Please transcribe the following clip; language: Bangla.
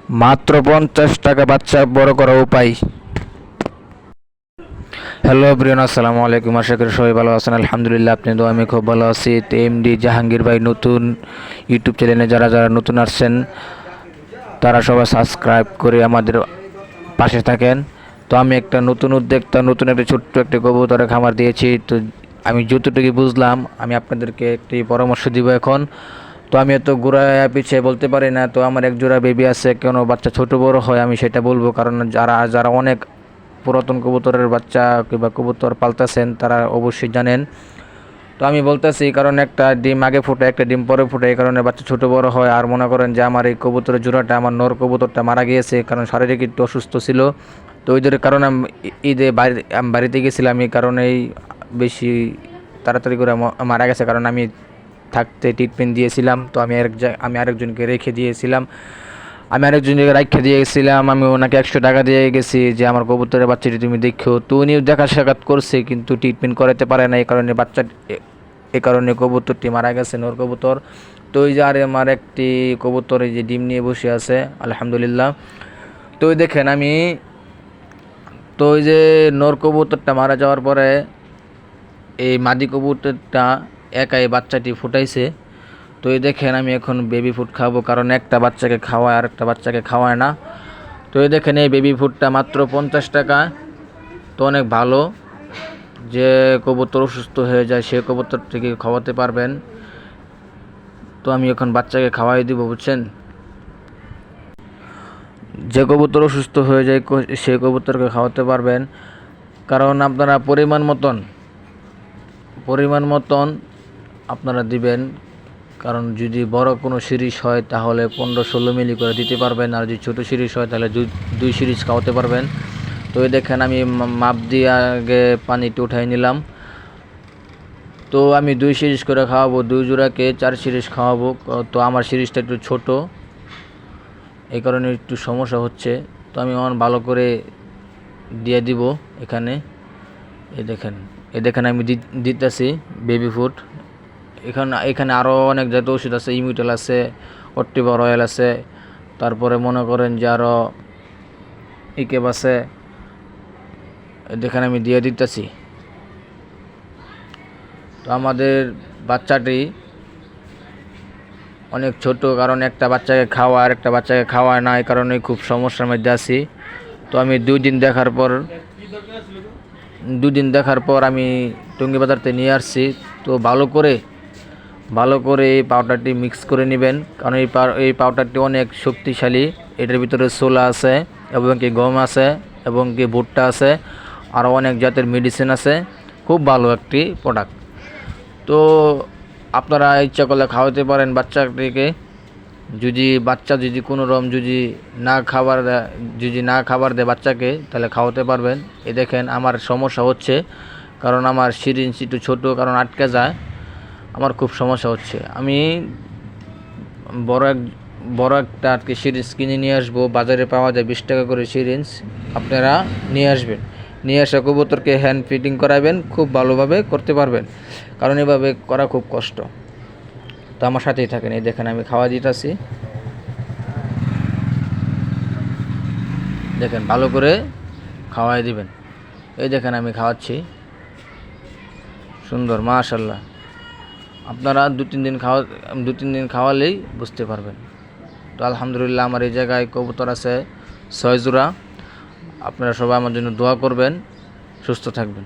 মাত্র 50 টাকা বাচ্চা বড় করার উপায়। হ্যালো ব্রিয়ান, আসসালামু আলাইকুম। আশা করি সবাই ভালো আছেন। আলহামদুলিল্লাহ, আপনি তো আমি খুব ভালো আছি। তো এমডি জাহাঙ্গীর ভাই নতুন ইউটিউব চ্যানেলে যারা যারা নতুন আসছেন তারা সবাই সাবস্ক্রাইব করে আমাদের পাশে থাকেন। তো আমি একটা নতুন উদ্যোক্তা, নতুন একটা ছোট্ট একটা কবুতরের খামার দিয়েছি। তো আমি যতটুকু বুঝলাম আমি আপনাদেরকে একটি পরামর্শ দিব এখন। তো আমি এত ঘোরায় পিছিয়ে বলতে পারি না। তো আমার এক জোড়া বেবি আছে, কোনো বাচ্চা ছোট বড় হয় আমি সেটা বলবো, কারণ যারা যারা অনেক পুরাতন কবুতরের বাচ্চা কিংবা কবুতর পালতেছেন তারা অবশ্যই জানেন। তো আমি বলতেছি, কারণ একটা ডিম আগে ফুটে একটা ডিম পরে ফুটে, এই কারণে বাচ্চা ছোট বড় হয়। আর মনে করেন যে আমার এই কবুতরের জোড়াটা, আমার নর কবুতরটা মারা গিয়েছে, কারণ শারীরিক একটু অসুস্থ ছিল। তো ওইদের কারণে ঈদে আমি বাড়িতে গেছিলাম, এই কারণেই বেশি তাড়াতাড়ি করে মারা গেছে, কারণ আমি থাকতে ট্রিটমেন্ট দিয়েছিলাম। তো আমি আরেকজনকে রেখে দিয়েছিলাম, আমি আরেকজনকে রাখা দিয়ে গেছিলাম। আমি ওনাকে 100 টাকা দিয়ে গেছি যে আমার কবুতরের বাচ্চাটি তুমি দেখো। তো উনিও দেখা সাক্ষাৎ করছে, কিন্তু ট্রিটমেন্ট করাতে পারে না, এই কারণে এই কারণে কবুতরটি মারা গেছে, নর কবুতর। তো ওই যে আর আমার একটি কবুতর এই যে ডিম নিয়ে বসে আছে, আলহামদুলিল্লাহ। তো ওই দেখেন তো ওই যে নর কবুতরটা মারা যাওয়ার পরে এই মাদি কবুতরটা একাই বাচ্চাটি ফুটাইছে। তো এই দেখেন আমি এখন বেবি ফুড খাবো, কারণ একটা বাচ্চাকে খাওয়ায় আর একটা বাচ্চাকে খাওয়ায় না। তো এই দেখেন এই বেবি ফুডটা মাত্র 50 টাকা। তো অনেক ভালো, যে কবুতর অসুস্থ হয়ে যায় সে কবুতরটিকে খাওয়াতে পারবেন। তো আমি এখন বাচ্চাকে খাওয়াই দিব, বুঝছেন। যে কবুতর অসুস্থ হয়ে যায় সে কবুতরকে খাওয়াতে পারবেন, কারণ আপনারা পরিমাণ মতন আপনারা দিবেন। কারণ যদি বড় কোনো সিরিজ হয় তাহলে 15-16 মিলি করে দিতে পারবেন, আর যদি ছোটো সিরিজ হয় তাহলে দুই সিরিজ খাওয়াতে পারবেন। তো এই দেখেন আমি মাপ দিয়ে আগে পানিতে উঠাই নিলাম। তো আমি 2 সিরিজ করে খাওয়াবো, 2 জোড়াকে 4 সিরিজ খাওয়াবো। তো আমার সিরিজটা একটু ছোট, এই কারণে একটু সমস্যা হচ্ছে। তো আমি ভালো করে দিয়ে দিব এখানে। এই দেখেন আমি দিতেছি বেবি ফুড। এখানে আরও অনেক জাতীয় ওষুধ আছে, ইমিউটেল আছে, অট্টিবার অয়েল আছে, তারপরে মনে করেন যে আরও ইকেব আছে। দেখেন আমি দিয়ে দিতেছি। তো আমাদের বাচ্চাটি অনেক ছোট, কারণ একটা বাচ্চাকে খাওয়া আর একটা বাচ্চাকে খাওয়ায় না, এই কারণে খুব সমস্যার মধ্যে আছি। তো আমি 2 দিন দেখার পর আমি টঙ্গী বাজারতে নিয়ে আসছি। তো ভালো করে এই পাউডারটি মিক্স করে নেবেন, কারণ এই পাউডারটি অনেক শক্তিশালী। এটার ভিতরে ছোলা আছে এবং কি গম আছে এবং কি ভুট্টা আছে, আরও অনেক জাতের মেডিসিন আছে। খুব ভালো একটি প্রোডাক্ট। তো আপনারা ইচ্ছা করলে খাওয়াতে পারেন বাচ্চাটিকে। যদি কোনো রকম না খাবার দেয় বাচ্চাকে, তাহলে খাওয়াতে পারবেন। এই দেখেন আমার সমস্যা হচ্ছে, কারণ আমার সিরিঞ্জ একটু ছোটো, কারণ আটকে যায়, আমার খুব সমস্যা হচ্ছে। আমি বড় একটা আর কি সিরিঞ্জ কিনে নিয়ে আসবো, বাজারে পাওয়া যায় 20 টাকা করে সিরিঞ্জ। আপনারা নিয়ে আসবেন, নিয়ে আসা কবুতরকে হ্যান্ড ফিটিং করাবেন, খুব ভালোভাবে করতে পারবেন, কারণ এভাবে করা খুব কষ্ট। তো আমার সাথেই থাকেন। এই দেখেন আমি খাওয়া দিতেছি, দেখেন ভালো করে খাওয়াই দিবেন। এই দেখেন আমি খাওয়াচ্ছি, সুন্দর মাশাআল্লাহ। আপনারা 2-3 দিন খাওয়ালেই বুঝতে পারবেন। তো আলহামদুলিল্লাহ, আমার এই জায়গায় কবুতর আছে 6 জোড়া। আপনারা সবাই আমার জন্য দোয়া করবেন, সুস্থ থাকবেন।